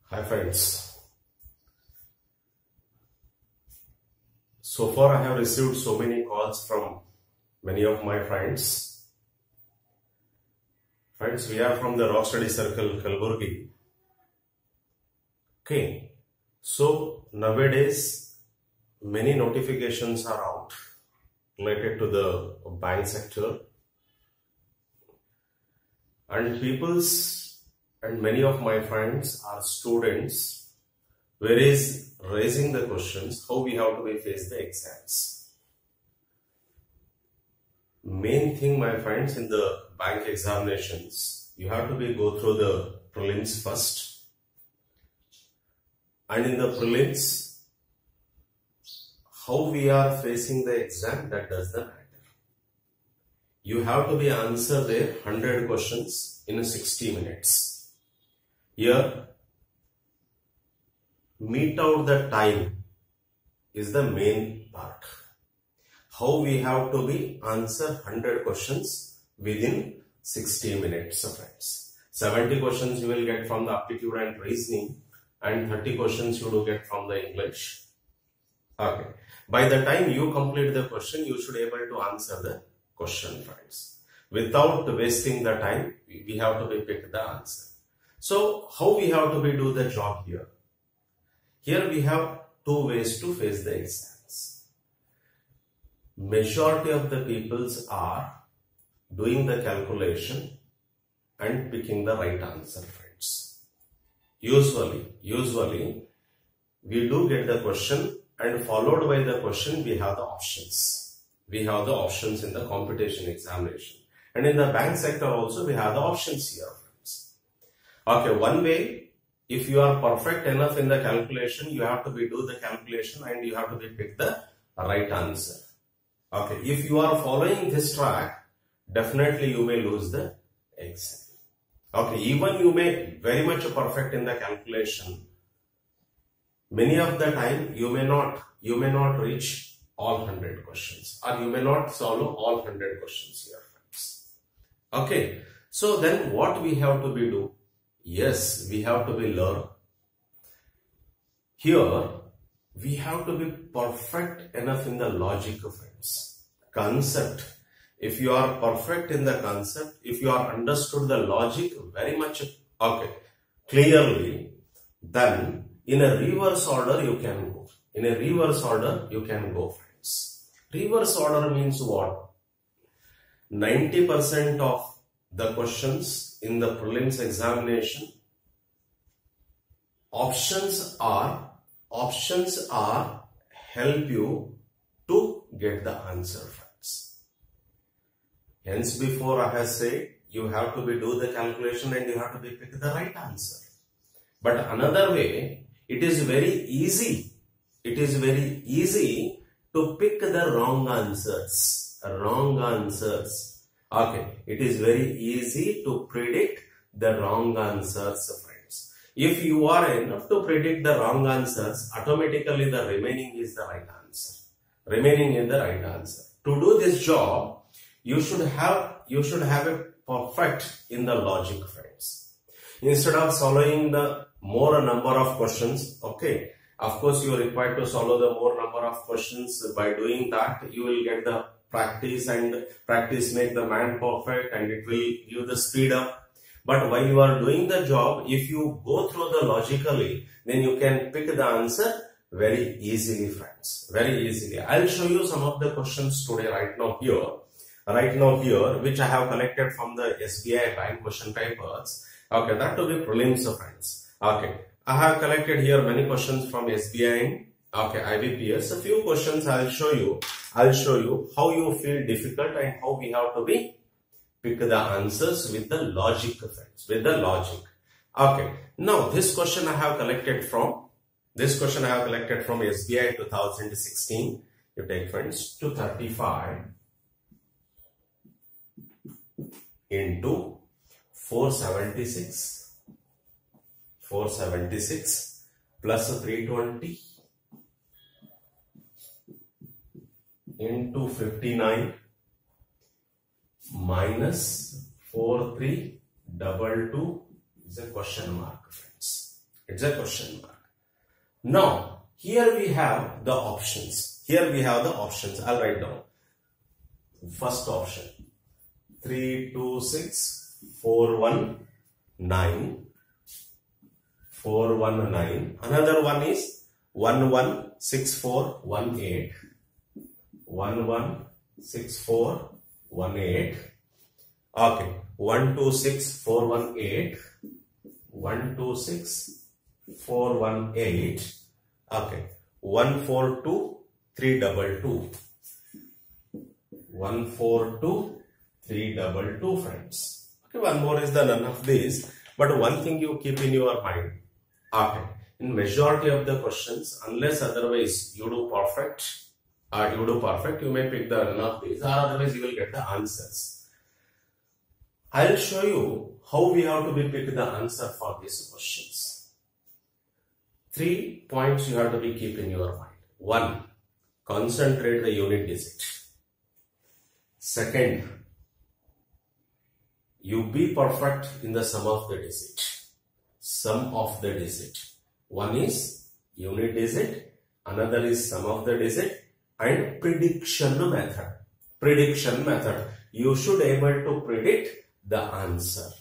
Hi friends. So far I have received so many calls from many of my friends. Friends, we are from the Rock Study Circle, Kalburgi. Okay. So nowadays many notifications are out related to the bank sector. And many of my friends are students, whereas raising the questions how we have to face the exams. Main thing, my friends, in the bank examinations, you have to go through the prelims first, and in the prelims, how we are facing the exam, that does the matter. You have to answer there 100 questions in 60 minutes. Here, meet out the time is the main part. How we have to answer 100 questions within 60 minutes, friends. 70 questions you will get from the aptitude and reasoning, and 30 questions you will get from the English. Okay. By the time you complete the question, you should be able to answer the question, friends. Without wasting the time, we have to pick the answer. So, how we have to do the job here? Here we have two ways to face the exams. Majority of the peoples are doing the calculation and picking the right answer, friends. Usually, we do get the question, and followed by the question, we have the options. We have the options in the competition examination. And in the bank sector also, we have the options here, friends. Okay, one way, if you are perfect enough in the calculation, you have to do the calculation and you have to pick the right answer. Okay, if you are following this track, definitely you may lose the exam. Okay, even you may very much perfect in the calculation. Many of the time you may not reach all 100 questions, or you may not solve all 100 questions here, friends. Okay, so then what we have to do? Yes, we have to learn. Here, we have to be perfect enough in the logic, friends. Concept. If you are perfect in the concept, if you are understood the logic very much clearly, then in a reverse order you can go. In a reverse order you can go, friends. Reverse order means what? 90% of the questions in the prelims examination, options are help you to get the answer, friends. Hence, before I have said, you have to do the calculation and you have to pick the right answer. But another way, it is very easy. It is very easy to pick the wrong answers. Okay, it is very easy to predict the wrong answers, friends. If you are enough to predict the wrong answers, automatically the remaining is the right answer. Remaining is the right answer. To do this job, you should have a perfect in the logic, friends. Instead of solving the more number of questions, okay, of course you are required to solve the more number of questions. By doing that, you will get the practice, and practice make the man perfect, and it will give the speed up. But while you are doing the job, if you go through the logically, then you can pick the answer very easily, friends. Very easily. I'll show you some of the questions today right now here, which I have collected from the SBI bank question papers. Okay, that to be prelims, friends. Okay, I have collected here many questions from SBI. Okay, IBPS. A few questions I'll show you. I'll show you how you feel difficult and how we have to pick the answers with the logic, friends. With the logic. Okay. Now this question I have collected from SBI 2016. You take, friends, 235 into 476 plus 320 into 59 minus 4322 is a question mark, friends. It's a question mark. Now, here we have the options. I'll write down. First option, 3, 2, 6, 4, 1, 9. 4, 1, 9. Another one is 1, 1, 6, 4, 1, 8. 1, 1, 6, 4, 1, 8. Okay. 1, 2, 6, 4, 1, 8. 1, 2, 6, 4, 1, 8. Okay. 1, 4, 2, 3, 2, 2. 1, 4, 2, 3, 2, 2, friends. Okay. One more is the none of these. But one thing you keep in your mind. Okay. In majority of the questions, unless otherwise you do perfect, you may pick the none of these, or otherwise you will get the answers. I'll show you how we have to be pick the answer for these questions. 3 points you have to be keep in your mind. 1. Concentrate the unit digit. Second, you be perfect in the sum of the digit. Sum of the digit. One is unit digit, another is sum of the digit, and prediction method. You should able to predict the answer.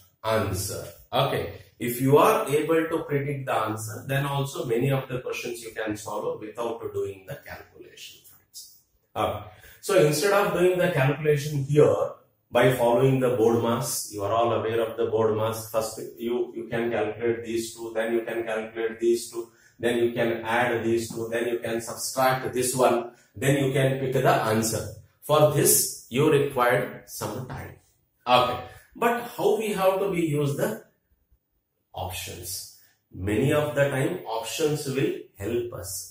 Okay. If you are able to predict the answer, then also many of the questions you can solve without doing the calculation, friends. Okay. So instead of doing the calculation here by following the BODMAS, you are all aware of the BODMAS. First you can calculate these two, then you can calculate these two, then you can add these two, then you can subtract this one, then you can pick the answer. For this you required some time. Okay. But how we have to be use the options? Many of the time options will help us.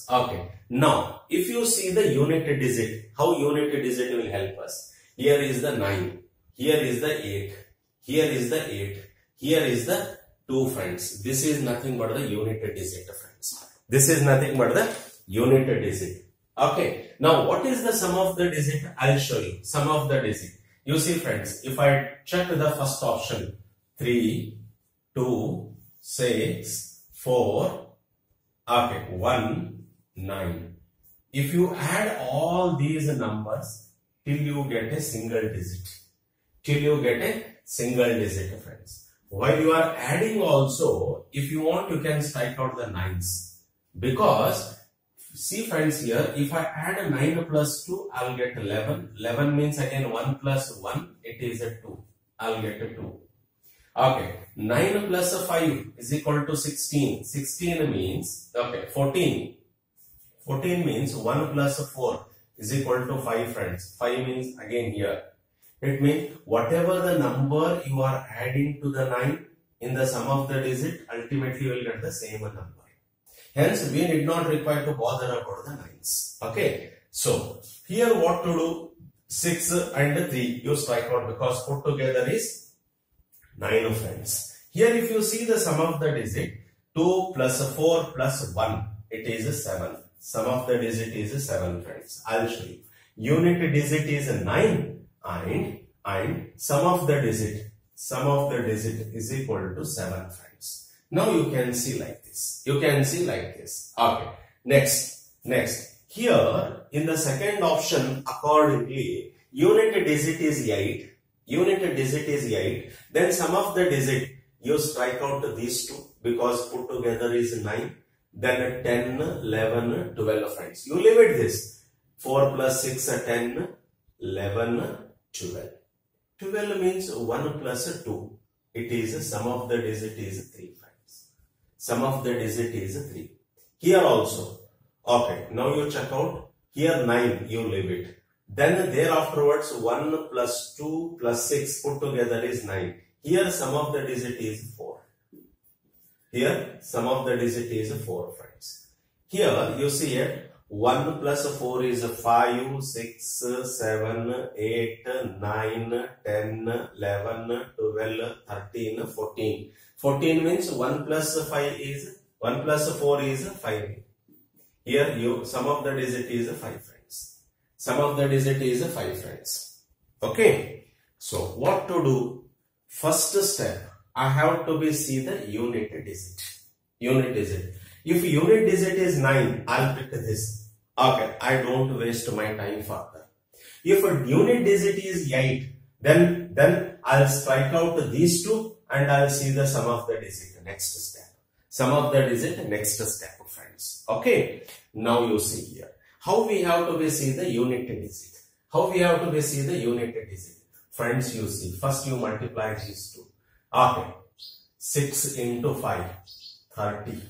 Okay. Now, if you see the unit digit, how unit digit will help us? Here is the 9. Here is the 8. Here is the 8. Here is the 2, friends. This is nothing but the unit digit, friends. This is nothing but the unit digit. Okay. Now, what is the sum of the digit? I'll show you. Sum of the digit. You see, friends, if I check the first option, 3, 2, 6, 4, okay, 1, 9. If you add all these numbers till you get a single digit. Friends. While you are adding also, if you want, you can strike out the 9s. Because, see friends here, if I add 9 plus 2, I'll get 11. 11 means again 1 plus 1, it is a 2. I'll get a 2. Okay, 9 plus 5 is equal to 16. 16 means, okay, 14. 14 means 1 plus 4 is equal to 5, friends. 5 means again here. It means whatever the number you are adding to the 9 in the sum of the digit, ultimately you will get the same number. Hence, we need not require to bother about the 9s. Okay. So, here what to do? 6 and 3 you strike out because put together is 9, friends. Here if you see the sum of the digit, 2 plus 4 plus 1, it is 7. Sum of the digit is 7, friends. I'll show you. Unit digit is 9 and sum of the digit is equal to 7, friends. Now you can see like this. Okay. Next. Here in the second option, accordingly, unit digit is 8. Then sum of the digit, you strike out these two because put together is 9. Then 10, 11, 12, friends. You leave it this. 4 plus 6, 10, 11, 12. 12 means 1 plus 2. It is sum of the digit is 3, friends. Sum of the digit is 3. Here also. Okay, now you check out. Here 9, you leave it. Then there afterwards 1 plus 2 plus 6 put together is 9. Here sum of the digit is 4. Here sum of the digit is 4, friends. Here you see it. 1 plus 4 is 5, 6, 7, 8, 9, 10, 11, 12, 13, 14. 14 means 1 plus 4 is 5. Here sum of the digit is 5, friends. Sum of the digit is 5, friends. Okay. So what to do? First step, I have to be see the unit digit. Unit digit. If unit digit is 9, I'll pick this. Okay, I don't waste my time further. If a unit digit is 8, then I'll strike out these two and I'll see the sum of the digit next step. Sum of the digit next step, friends. Okay. Now you see here. How we have to be see the unit digit. How we have to be see the unit digit. Friends, you see. First you multiply these two. Okay. 6 into 5. 30.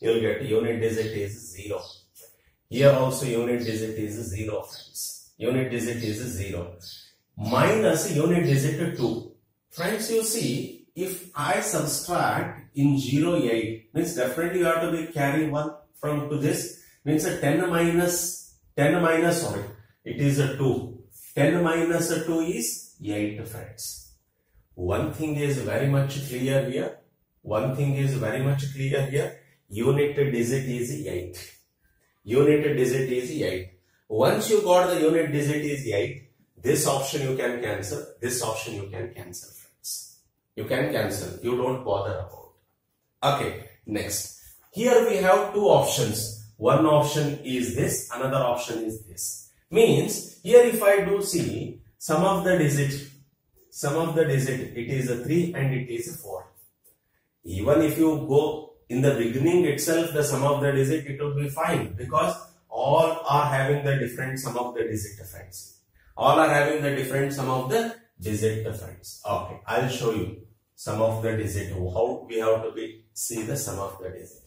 You'll get unit digit is 0. Here also unit digit is 0, friends. Unit digit is 0. Minus unit digit 2. Friends, you see, if I subtract in 0, 8, means definitely you have to be carry 1 from to this, means a 10 minus, sorry, it is a 2. 10 minus a 2 is 8, friends. One thing is very much clear here. One thing is very much clear here. Unit digit is 8. Unit digit is 8. Once you got the unit digit is 8, this option you can cancel. This option you can cancel, friends. You can cancel. You don't bother about. Okay, next. Here we have two options. One option is this. Another option is this. Means here if I do see sum of the digit, it is a 3 and it is a 4. Even if you go in the beginning itself, the sum of the digit, it will be fine because all are having the different sum of the digit, friends. All are having the different sum of the digit, friends. Okay, I'll show you sum of the digit. How we have to be see the sum of the digit.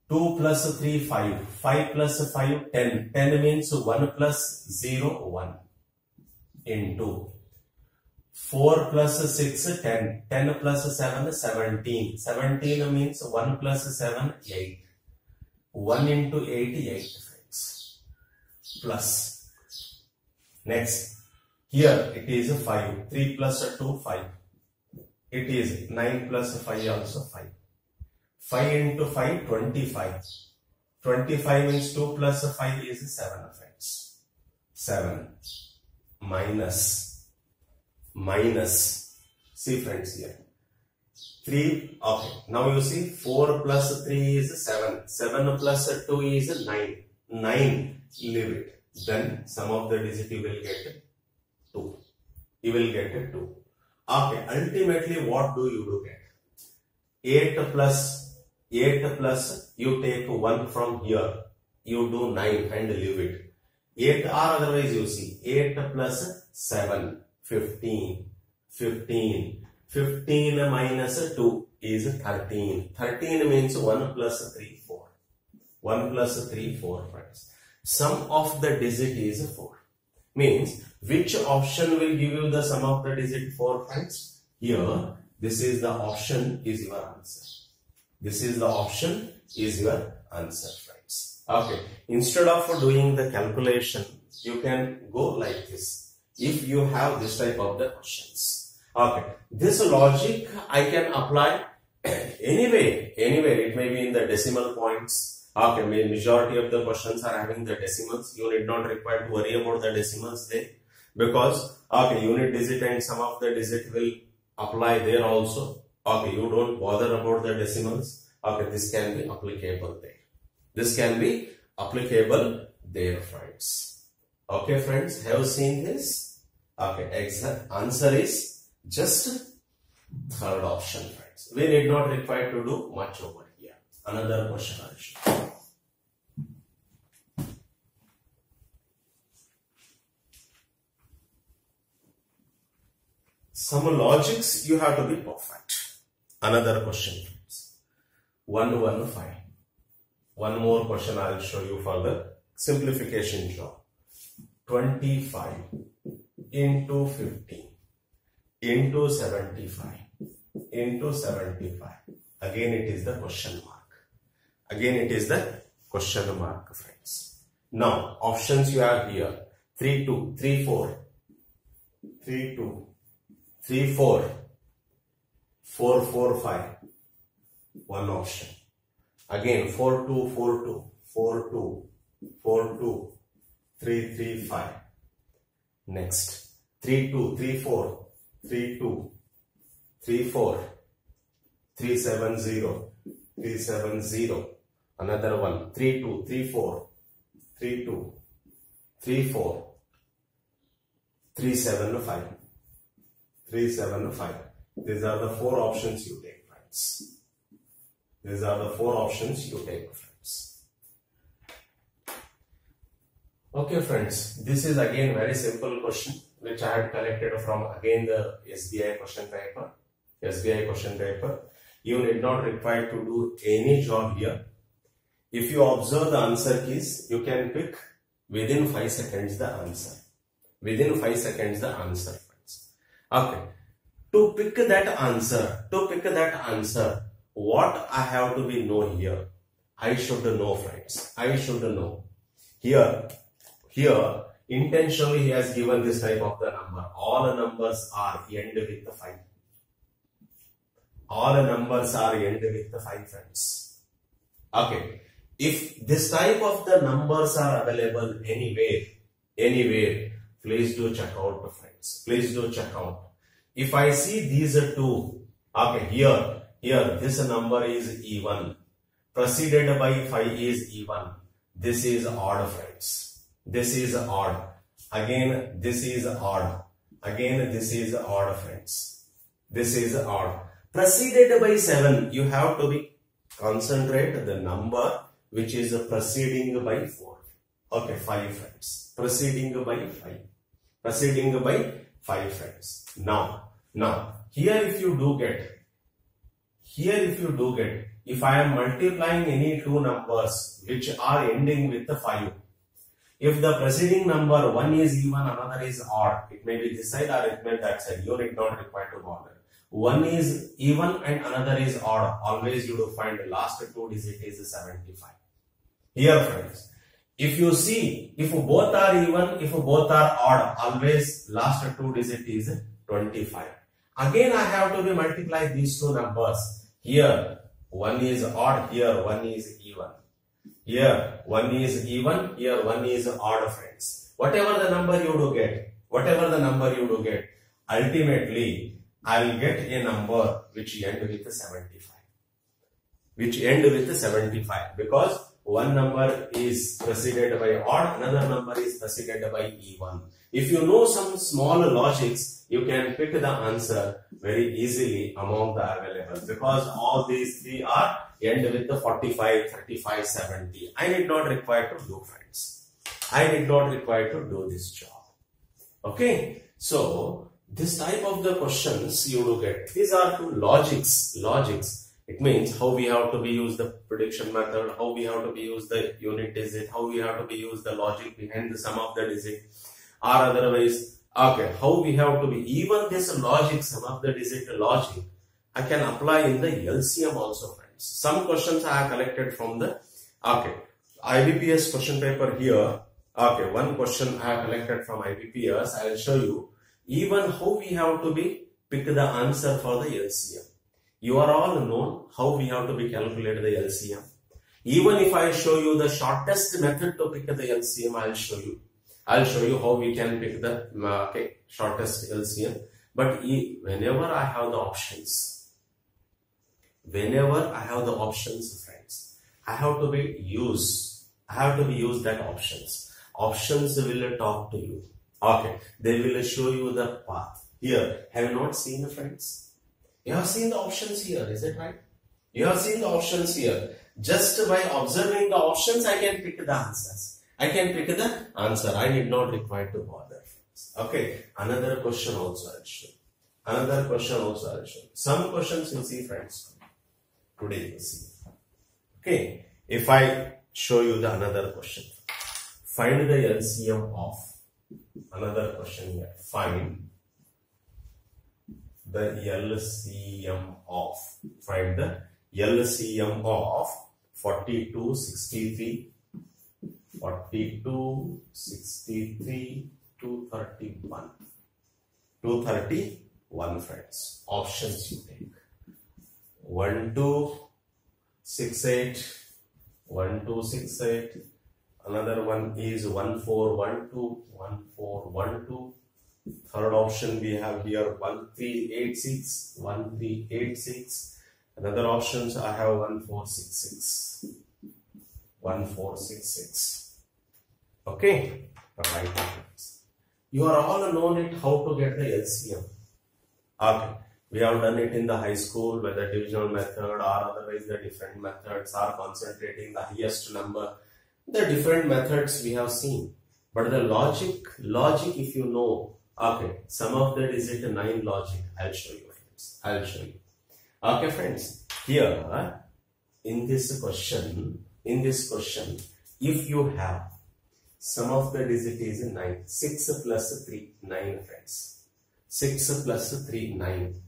2 plus 3, 5. 5 plus 5, 10. 10 means 1 plus 0, 1. Into 4 plus 6, 10. 10 plus 7, 17. 17 means 1 plus 7, 8. 1 into 8, 8, friends. Plus. Next. Here it is 5. 3 plus 2, 5. It is 9 plus 5 also 5. 5 into 5, 25. 25 means 2 plus 5 is 7, friends. 7. Minus. See, friends, here. 3. Okay. Now you see 4 plus 3 is 7. 7 plus 2 is 9. 9. Leave it. Then sum of the digit you will get 2. You will get 2. Okay. Ultimately, what do you get? 8 plus you take 1 from here. You do 9 and leave it. 8 or otherwise you see 8 plus 7. 15. 15 minus 2 is 13. 13 means 1 plus 3, 4. 1 plus 3, 4, friends. Sum of the digit is 4. Means which option will give you the sum of the digit 4, friends? Here, this is the option is your answer. This is the option is your answer, friends. Okay. Instead of doing the calculation, you can go like this. If you have this type of the questions. Okay. This logic I can apply anyway. It may be in the decimal points. Okay. Majority of the questions are having the decimals. You need not require to worry about the decimals there. Because, okay, unit digit and sum of the digit will apply there also. Okay. You don't bother about the decimals. Okay. This can be applicable there. This can be applicable there, friends. Okay, friends, have you seen this? Okay, exact answer is just third option, friends. We need not require to do much over here. Another question I show. Some logics you have to be perfect. Another question, friends. 115. One more question I will show you for the simplification job. 25 into 15 into 75 into 75. Again it is the question mark. Again it is the question mark, friends. Now options you have here. 3 2 3 4 3 2 3 4 4 4 5. One option. Again 4 2 4 2 4 2 4 2 3 3 5. Next 3 2 3 4 3 2 34, 370, 370. Another one, 32, 34, 32, 34, 375, 375. These are the four options you take, friends. These are the four options you take, friends. Okay, friends. This is again very simple question which I had collected from again the SBI question paper. SBI question paper. You need not require to do any job here. If you observe the answer keys, you can pick within 5 seconds the answer. Within 5 seconds the answer, friends. Okay. To pick that answer, what I have to be know here? I should know, friends. I should know. Here, intentionally he has given this type of the number. All numbers are end with the 5. All numbers are end with the 5, friends. Okay. If this type of the numbers are available anywhere, please do check out, friends. Please do check out. If I see these two, okay, here, this number is even. Preceded by 5 is even. This is odd, friends. This is odd. Again, this is odd. Again, this is odd, friends. This is odd. Preceded by 7, you have to be concentrate the number which is preceding by 4. Okay, 5, friends. Preceding by 5. Preceding by 5, friends. Now, here if you do get, if I am multiplying any two numbers which are ending with the 5, if the preceding number one is even, another is odd, it may be this side or it may be that side. You need not require to bother. One is even and another is odd. Always you will find the last two digit is 75. Here, friends, if you see, if both are even, if both are odd, always last two digit is 25. Again, I have to be multiply these two numbers. Here, one is odd, here one is even. Here, one is even, here one is odd, friends. Whatever the number you do get, ultimately, I will get a number which end with 75. Because one number is preceded by odd, another number is preceded by even. If you know some small logics, you can pick the answer very easily among the available, because all these three are end with the 45, 35, 70. I did not require to do, friends. I did not require to do this job. Okay. So, this type of the questions you will get. These are two logics. It means how we have to be use the prediction method, how we have to be use the unit digit, how we have to be use the logic behind the sum of the digit, or otherwise, okay, how we have to be, even this logic, sum of the digit logic, I can apply in the LCM also, friends. Some questions I have collected from the, okay, IBPS question paper here. Okay, one question I have collected from IBPS. I will show you even how we have to be pick the answer for the LCM. You are all known how we have to be calculate the LCM. Even if I show you the shortest method to pick the LCM, I'll show you how we can pick the shortest LCM. But whenever I have the options, friends, I have to be use that options. Options will talk to you. Okay, they will show you the path. Here, have you not seen, friends? You have seen the options here, is it right? You have seen the options here. Just by observing the options, I can pick the answers. I need not require to bother. Okay, another question also I'll show. Some questions you see, friends. Today you see. Okay, if I show you the another question. Find the LCM of, another question here. Find the LCM of, 42, 63, 231. 231, friends. Options you take. 1268. Another one is 1412, 1412, Third option we have here 1386, 1386. Another options I have 1466, 1466. Okay, right. You are all known it how to get the LCM. Okay, we have done it in the high school, whether divisional method or otherwise the different methods are concentrating the highest number. The different methods we have seen, but the logic if you know, okay, some of that is it 9 logic. I'll show you, friends. I'll show you. Okay, friends. Here in this question, if you have sum of the digit is 9, 6 plus 3, 9, friends. 6 plus 3, 9.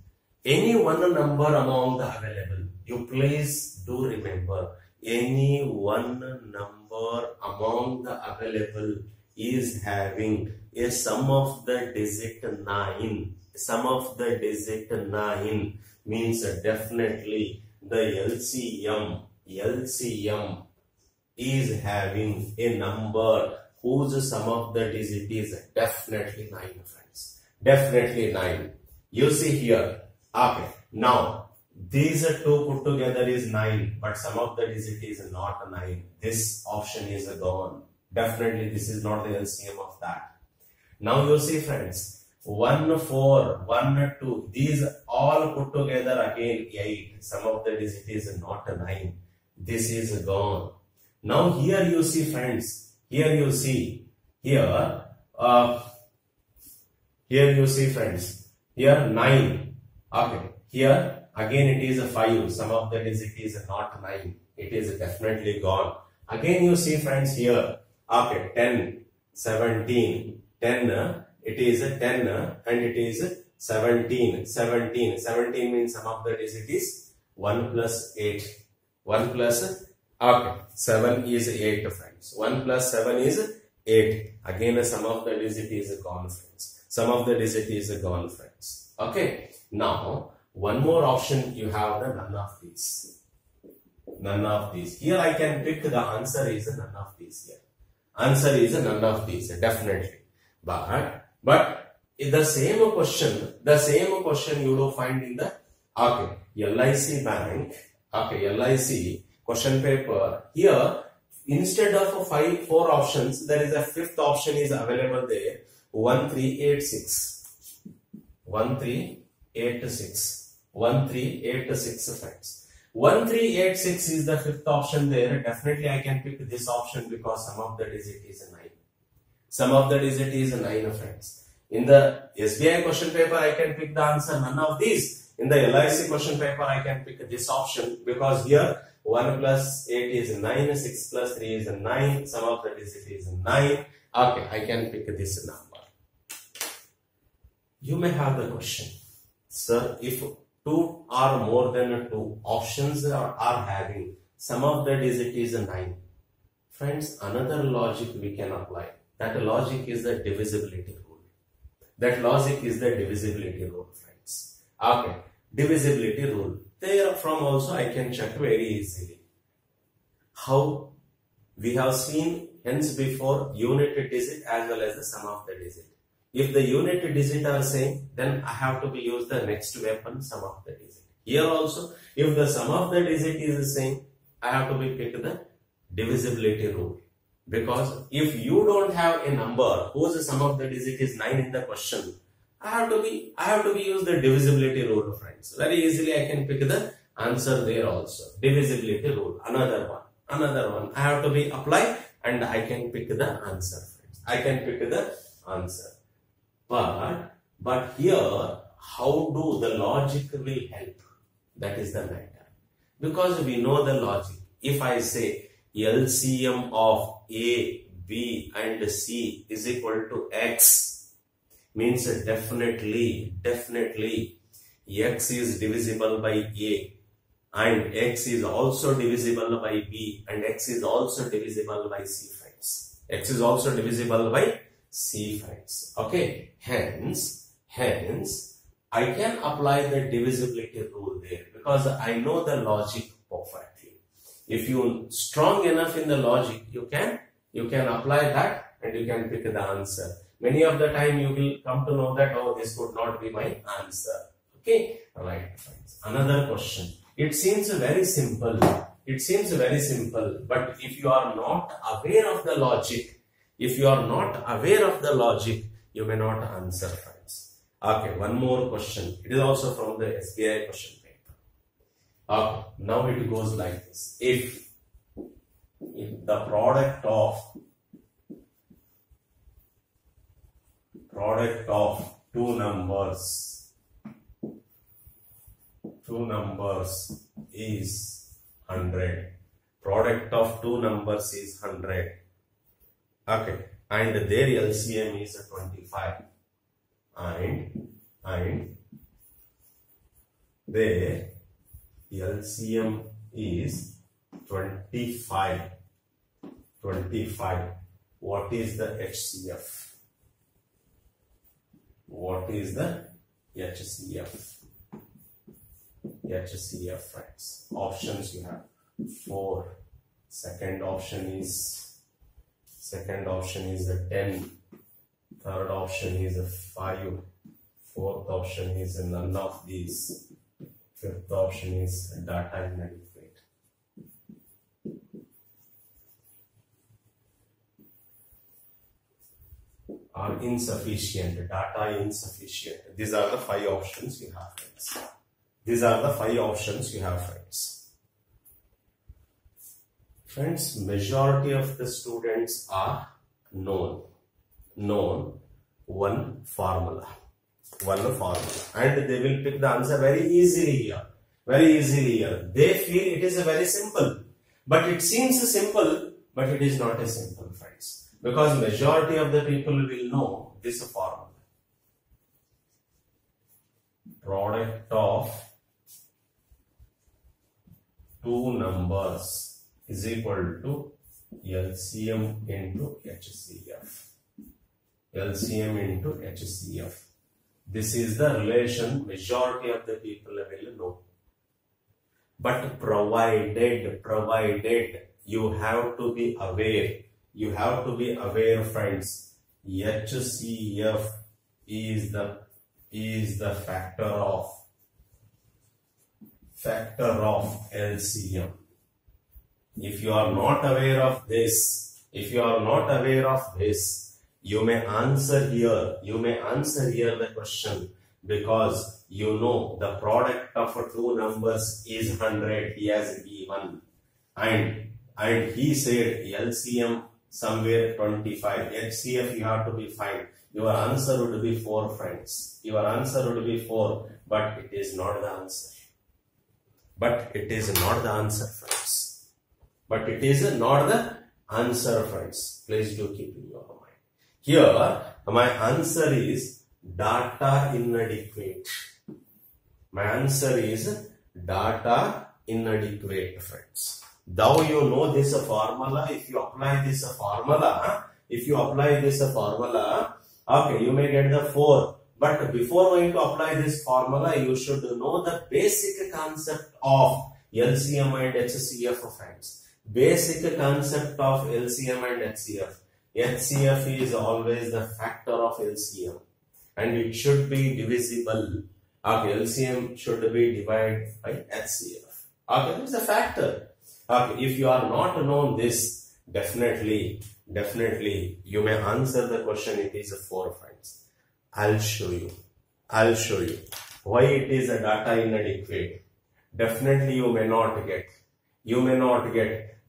Any one number among the available, you please do remember, any one number among the available is having a sum of the digit 9. Sum of the digit 9 means definitely the LCM is having a number whose sum of the digit is definitely 9, friends. Definitely 9. You see here. Okay. Now, these two put together is 9, but sum of the digit is not 9. This option is gone. Definitely this is not the LCM of that. Now you see, friends, 1, 4, 1, 2, these all put together again 8. Sum of the digit is not 9. This is gone. Now here you see, friends, here you see, here you see, friends, here 9. Okay, here again it is a 5. Sum of the digit is not 9. It is definitely gone. Again you see, friends, here, okay, 10, 17, 10, it is 10 and it is 17. 17 means sum of the digit is 1 plus 8. 1 plus, okay, 7 is 8, friends. 1 plus 7 is 8. Again, the sum of the digit is gone, friends. Sum of the digit is gone, friends. Okay. Now, one more option you have the none of these. None of these. Here I can pick the answer is none of these here. Answer is none of these, definitely. But in the same question you will find in the, okay, LIC bank, okay, LIC question paper. Here, instead of 4 options, there is a 5th option is available there. 1386. 1386. 1386, friends. 1386 is the 5th option there. Definitely I can pick this option because sum of the digit is 9. Sum of the digit is 9, friends. In the SBI question paper, I can pick the answer none of these. In the LIC question paper, I can pick this option because here 1 plus 8 is 9, 6 plus 3 is 9, sum of the digit is 9. Okay, I can pick this number. You may have the question, sir, if 2 or more than 2 options are having, sum of the digit is 9. Friends, another logic we can apply. That logic is the divisibility rule. That logic is the divisibility rule, friends. Okay, divisibility rule. There from also I can check very easily. How? We have seen hence before unit digit as well as the sum of the digit. If the unit digit are same, then I have to be use the next weapon, sum of the digit. Here also, if the sum of the digit is the same, I have to be pick the divisibility rule. Because if you don't have a number whose sum of the digit is 9 in the question, I have to be use the divisibility rule, friends. Very easily I can pick the answer there also. Divisibility rule, another one. I have to be apply and I can pick the answer, friends. I can pick the answer. But here, how do the logic will help? That is the matter. Because we know the logic. If I say LCM of A, B and C is equal to X, means definitely X is divisible by A and X is also divisible by B and X is also divisible by C, friends. X is also divisible by C, friends. Okay, hence I can apply the divisibility rule there because I know the logic perfectly. If you strong enough in the logic, you can apply that and you can pick the answer. Many of the time you will come to know that, oh, this could not be my answer. Okay, right. Another question. It seems very simple. It seems very simple, but if you are not aware of the logic, you may not answer, friends. Okay, one more question. It is also from the SBI question paper. Okay, now it goes like this. If the product of two numbers is 100. Product of two numbers is 100. Okay, and their LCM is 25. And their LCM is 25. What is the HCF? What is the HCF? HCF, friends. Options you have 4. Second option is 10. Third option is 5. Fourth option is none of these. Fifth option is data inadequate. Or insufficient, data insufficient. These are the 5 options you have, friends. Friends, majority of the students are known one formula, and they will pick the answer very easily here. They feel it is a very simple, but it seems simple, but it is not a simple, friends, because majority of the people will know this formula. Product of two numbers is equal to LCM into HCF. This is the relation majority of the people will know. But provided you have to be aware, friends, HCF is the factor of LCM. If you are not aware of this, you may answer here the question, because you know the product of two numbers is 100, he has given, and he said LCM somewhere 25, HCF you have to be fine. Your answer would be 4, friends. But it is not the answer. Please do keep in your mind. Here, my answer is data inadequate. Friends. Though you know this formula, if you apply this formula, okay, you may get the 4. But before going to apply this formula, you should know the basic concept of LCM and HCF, friends. Basic concept of LCM and HCF. HCF is always the factor of LCM, and it should be divisible. Okay, LCM should be divided by HCF. Okay, this is a factor. Okay, if you are not known this, definitely you may answer the question. It is a 4, friends. I'll show you why it is a data inadequate. Definitely you may not get.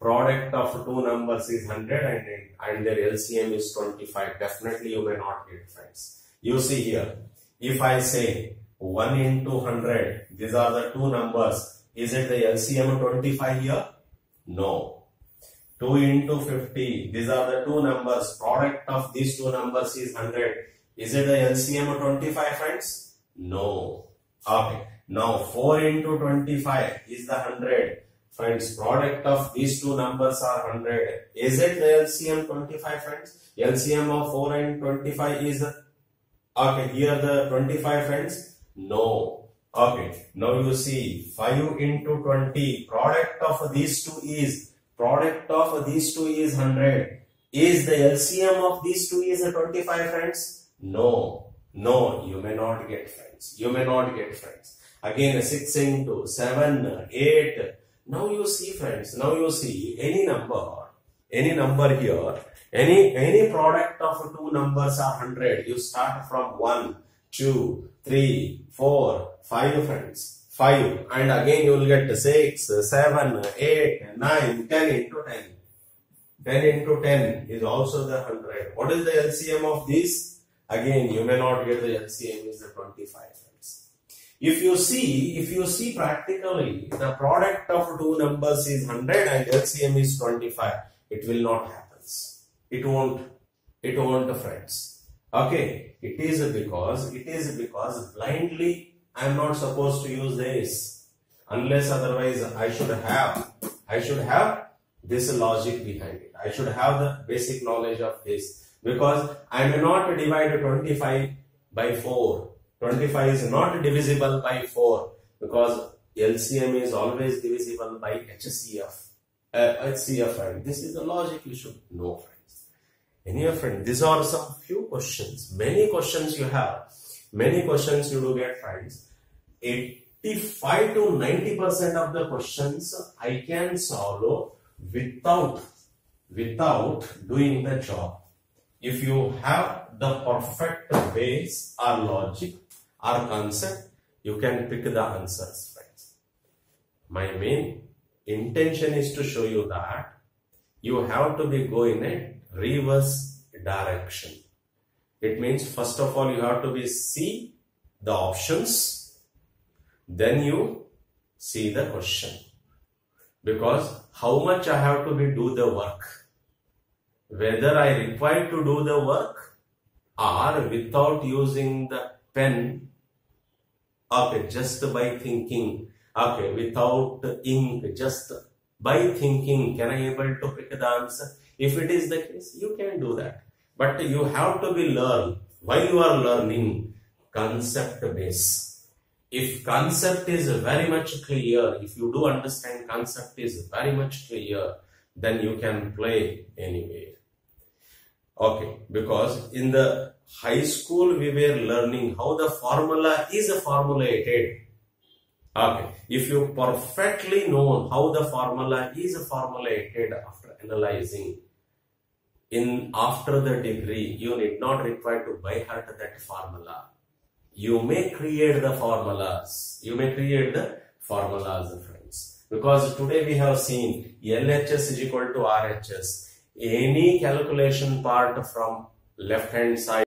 Product of two numbers is 100 and their LCM is 25. Definitely you may not get, friends. You see here, if I say 1 into 100, these are the two numbers. Is it the LCM 25 here? No. 2 into 50, these are the two numbers. Product of these two numbers is 100. Is it the LCM 25, friends? No. Okay. Now 4 into 25 is the 100. Friends, product of these two numbers are 100. Is it the LCM 25, friends? LCM of 4 and 25 is, okay, here the 25, friends? No. Okay, now you see 5 into 20. Product of these two is 100. Is the LCM of these two is a 25, friends? No, you may not get, friends. You may not get, friends. Again, 6 into 7, 8. Now you see, friends. Now you see any number here. Any product of two numbers are 100. You start from 1, 2, 3, 4, 5, friends. 5, and again you will get 6, 7, 8, 9, 10 into 10. 10 into 10 is also the 100. What is the LCM of this? Again, you may not get the LCM is the 25, friends. If you see practically the product of two numbers is 100 and LCM is 25, it will not happen. It won't, friends. Okay, it is because blindly I am not supposed to use this, unless otherwise I should have this logic behind it. I should have the basic knowledge of this, because I may not divide 25 by 4. 25 is not divisible by 4, because LCM is always divisible by HCF. HCF, this is the logic you should know, friends. Anyway, friends, these are some few questions. Many questions you have. Many questions you do get, friends. 85 to 90% of the questions I can solve without doing the job. If you have the perfect base or logic or concept, you can pick the answers, friends. My main intention is to show you that you have to be go in a reverse direction. It means first of all you have to be see the options, then you see the question. Because how much I have to be do the work, whether I require to do the work or without using the pen, okay, just by thinking, okay, without ink, just by thinking, can I able to pick the answer? If it is the case, you can do that. But you have to be learn, while you are learning, concept base. If concept is very much clear, if you do understand concept is very much clear, then you can play anywhere. Okay, because in the high school we were learning how the formula is formulated. Okay, if you perfectly know how the formula is formulated after analyzing, after the degree, you need not require to by heart that formula. You may create the formulas. Friends. Because today we have seen LHS is equal to RHS. Any calculation part from left hand side